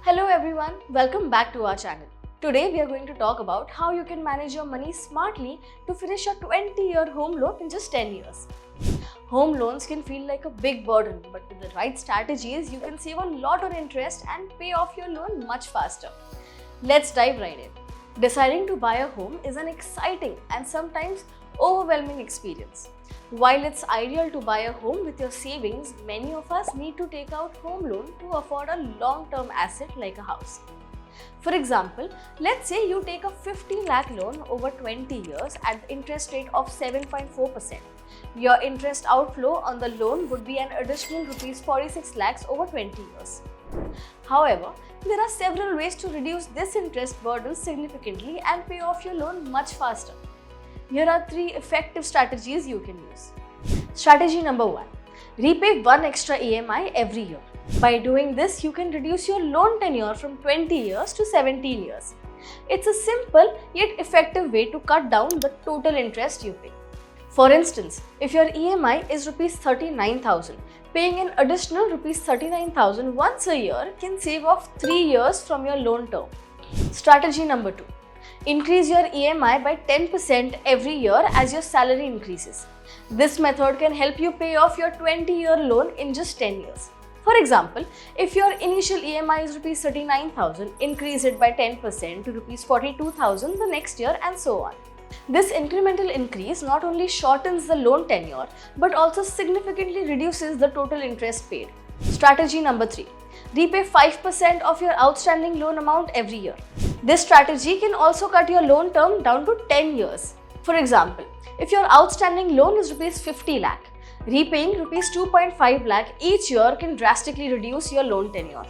Hello everyone, welcome back to our channel. Today we are going to talk about how you can manage your money smartly to finish your 20-year home loan in just 10 years. Home loans can feel like a big burden, but with the right strategies, you can save a lot on interest and pay off your loan much faster. Let's dive right in. Deciding to buy a home is an exciting and sometimes overwhelming experience. While it's ideal to buy a home with your savings, many of us need to take out home loan to afford a long-term asset like a house. For example, let's say you take a 50 lakh loan over 20 years at the interest rate of 7.4%. Your interest outflow on the loan would be an additional Rs 46 lakhs over 20 years. However, there are several ways to reduce this interest burden significantly and pay off your loan much faster. Here are 3 effective strategies you can use. Strategy number 1. Repay one extra EMI every year. By doing this, you can reduce your loan tenure from 20 years to 17 years. It's a simple yet effective way to cut down the total interest you pay. For instance, if your EMI is Rs 39,000, paying an additional Rs 39,000 once a year can save off 3 years from your loan term. Strategy number 2. Increase your EMI by 10% every year as your salary increases. This method can help you pay off your 20-year loan in just 10 years. For example, if your initial EMI is Rs 39,000, increase it by 10% to Rs 42,000 the next year and so on. This incremental increase not only shortens the loan tenure but also significantly reduces the total interest paid. Strategy number 3. Repay 5% of your outstanding loan amount every year. This strategy can also cut your loan term down to 10 years. For example, if your outstanding loan is Rs 50 lakh, repaying Rs 2.5 lakh each year can drastically reduce your loan tenure.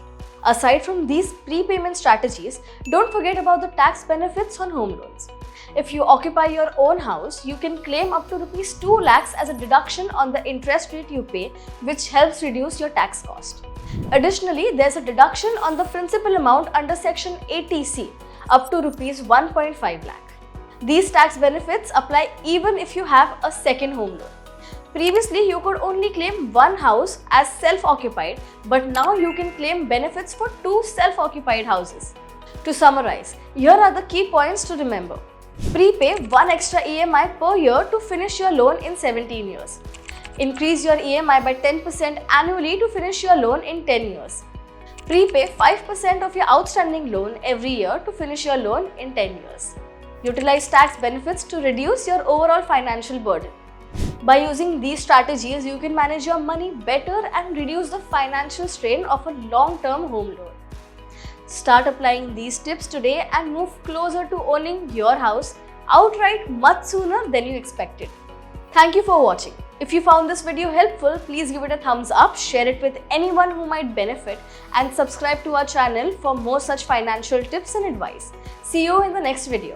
Aside from these prepayment strategies, don't forget about the tax benefits on home loans. If you occupy your own house, you can claim up to Rs 2 lakhs as a deduction on the interest rate you pay, which helps reduce your tax cost. Additionally, there's a deduction on the principal amount under Section 80C up to Rs 1.5 lakh. These tax benefits apply even if you have a second home loan. Previously, you could only claim one house as self-occupied, but now you can claim benefits for 2 self-occupied houses. To summarize, here are the key points to remember. Prepay one extra EMI per year to finish your loan in 17 years. Increase your EMI by 10% annually to finish your loan in 10 years. Prepay 5% of your outstanding loan every year to finish your loan in 10 years. Utilize tax benefits to reduce your overall financial burden. By using these strategies, you can manage your money better and reduce the financial strain of a long-term home loan. Start applying these tips today and move closer to owning your house outright much sooner than you expected. Thank you for watching. If you found this video helpful, please give it a thumbs up, share it with anyone who might benefit, and subscribe to our channel for more such financial tips and advice. See you in the next video.